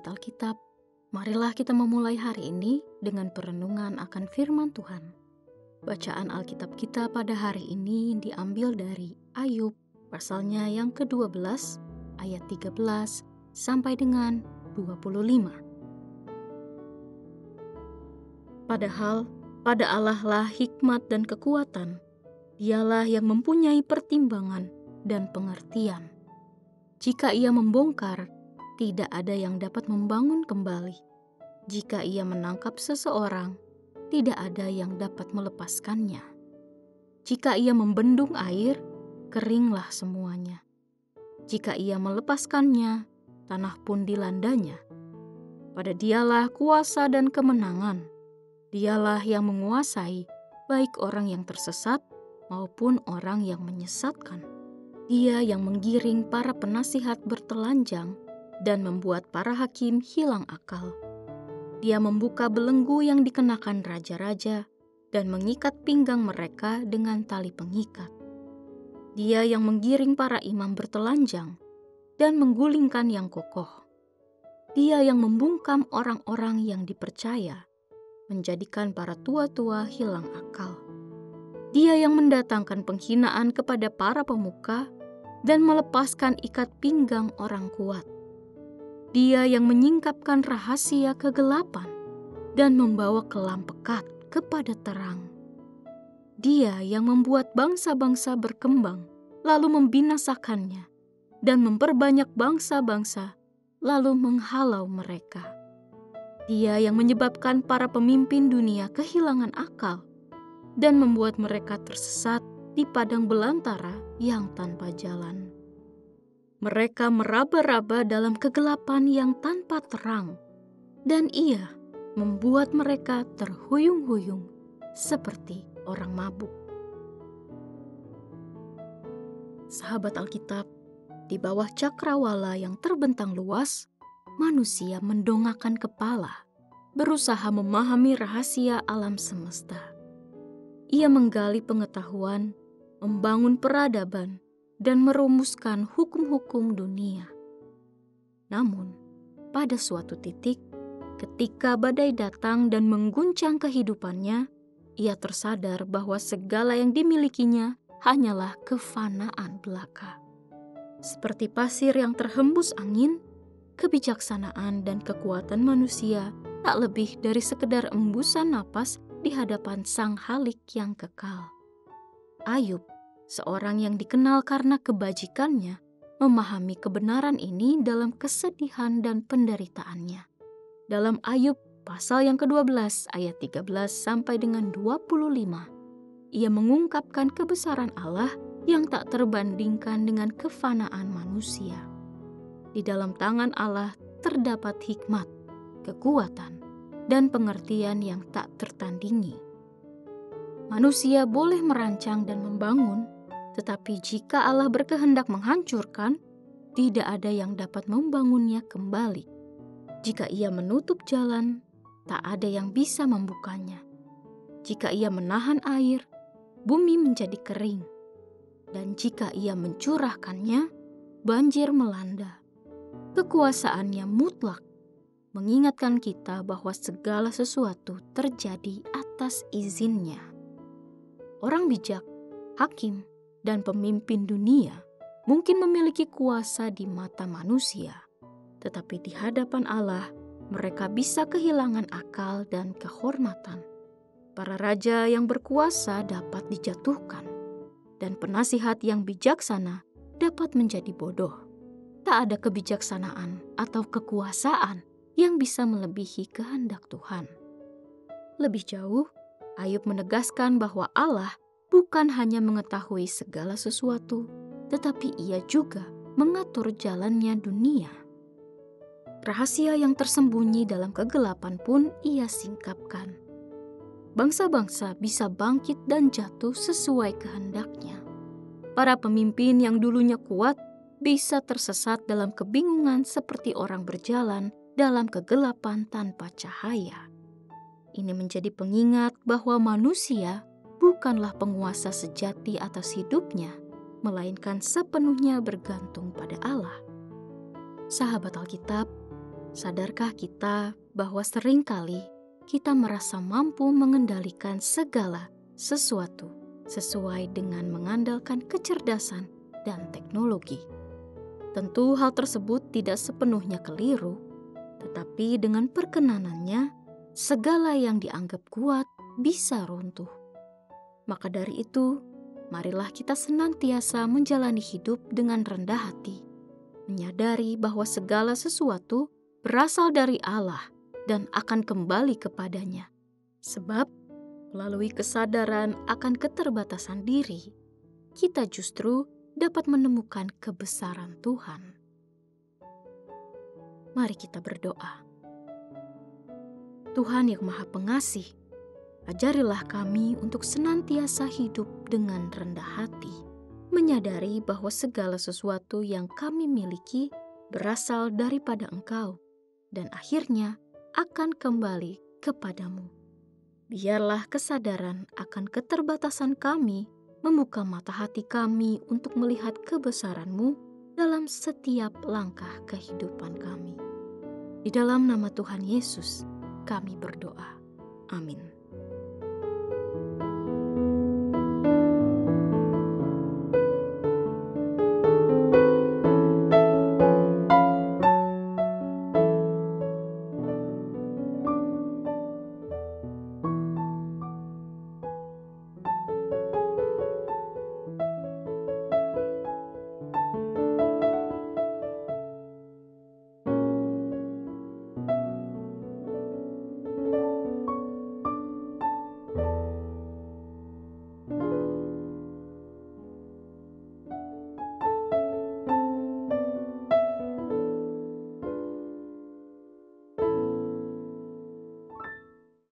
Sahabat Alkitab, marilah kita memulai hari ini dengan perenungan akan firman Tuhan. Bacaan Alkitab kita pada hari ini diambil dari Ayub, pasalnya yang ke-12, ayat 13 sampai dengan 25. Padahal pada Allah lah hikmat dan kekuatan, Dialah yang mempunyai pertimbangan dan pengertian. Jika Ia membongkar, tidak ada yang dapat membangun kembali. Jika Ia menangkap seseorang, tidak ada yang dapat melepaskannya. Jika Ia membendung air, keringlah semuanya. Jika Ia melepaskannya, tanah pun dilandanya. Pada Dialah kuasa dan kemenangan. Dialah yang menguasai baik orang yang tersesat maupun orang yang menyesatkan. Dia yang menggiring para penasihat bertelanjang dan membuat para hakim hilang akal. Dia membuka belenggu yang dikenakan raja-raja dan mengikat pinggang mereka dengan tali pengikat. Dia yang menggiring para imam bertelanjang dan menggulingkan yang kokoh. Dia yang membungkam orang-orang yang dipercaya, menjadikan para tua-tua hilang akal. Dia yang mendatangkan penghinaan kepada para pemuka dan melepaskan ikat pinggang orang kuat. Dia yang menyingkapkan rahasia kegelapan dan membawa kelam pekat kepada terang. Dia yang membuat bangsa-bangsa berkembang, lalu membinasakannya, dan memperbanyak bangsa-bangsa, lalu menghalau mereka. Dia yang menyebabkan para pemimpin dunia kehilangan akal, dan membuat mereka tersesat di padang belantara yang tanpa jalan. Mereka meraba-raba dalam kegelapan yang tanpa terang, dan Ia membuat mereka terhuyung-huyung seperti orang mabuk. Sahabat Alkitab, di bawah cakrawala yang terbentang luas, manusia mendongakkan kepala, berusaha memahami rahasia alam semesta. Ia menggali pengetahuan, membangun peradaban, dan merumuskan hukum-hukum dunia. Namun, pada suatu titik, ketika badai datang dan mengguncang kehidupannya, ia tersadar bahwa segala yang dimilikinya hanyalah kefanaan belaka. Seperti pasir yang terhembus angin, kebijaksanaan dan kekuatan manusia tak lebih dari sekedar embusan napas di hadapan Sang Halik yang kekal. Ayub, seorang yang dikenal karena kebajikannya, memahami kebenaran ini dalam kesedihan dan penderitaannya. Dalam Ayub pasal yang ke-12 ayat 13 sampai dengan 25, ia mengungkapkan kebesaran Allah yang tak terbandingkan dengan kefanaan manusia. Di dalam tangan Allah terdapat hikmat, kekuatan, dan pengertian yang tak tertandingi. Manusia boleh merancang dan membangun, tetapi jika Allah berkehendak menghancurkan, tidak ada yang dapat membangunnya kembali. Jika Ia menutup jalan, tak ada yang bisa membukanya. Jika Ia menahan air, bumi menjadi kering. Dan jika Ia mencurahkannya, banjir melanda. Kekuasaannya mutlak, mengingatkan kita bahwa segala sesuatu terjadi atas izinnya. Orang bijak, hakim, dan pemimpin dunia mungkin memiliki kuasa di mata manusia, tetapi di hadapan Allah mereka bisa kehilangan akal dan kehormatan. Para raja yang berkuasa dapat dijatuhkan, dan penasihat yang bijaksana dapat menjadi bodoh. Tak ada kebijaksanaan atau kekuasaan yang bisa melebihi kehendak Tuhan. Lebih jauh, Ayub menegaskan bahwa Allah bukan hanya mengetahui segala sesuatu, tetapi Ia juga mengatur jalannya dunia. Rahasia yang tersembunyi dalam kegelapan pun Ia singkapkan. Bangsa-bangsa bisa bangkit dan jatuh sesuai kehendaknya. Para pemimpin yang dulunya kuat bisa tersesat dalam kebingungan seperti orang berjalan dalam kegelapan tanpa cahaya. Ini menjadi pengingat bahwa manusia bukanlah penguasa sejati atas hidupnya, melainkan sepenuhnya bergantung pada Allah. Sahabat Alkitab, Sadarkah kita bahwa seringkali kita merasa mampu mengendalikan segala sesuatu sesuai dengan mengandalkan kecerdasan dan teknologi? Tentu hal tersebut tidak sepenuhnya keliru, tetapi dengan perkenanannya, segala yang dianggap kuat bisa runtuh. Maka dari itu, marilah kita senantiasa menjalani hidup dengan rendah hati, menyadari bahwa segala sesuatu berasal dari Allah dan akan kembali kepadanya. Sebab, melalui kesadaran akan keterbatasan diri, kita justru dapat menemukan kebesaran Tuhan. Mari kita berdoa. Tuhan yang Maha Pengasih, ajarilah kami untuk senantiasa hidup dengan rendah hati, menyadari bahwa segala sesuatu yang kami miliki berasal daripada Engkau, dan akhirnya akan kembali kepadamu. Biarlah kesadaran akan keterbatasan kami membuka mata hati kami untuk melihat kebesaran-Mu dalam setiap langkah kehidupan kami. Di dalam nama Tuhan Yesus, kami berdoa. Amin.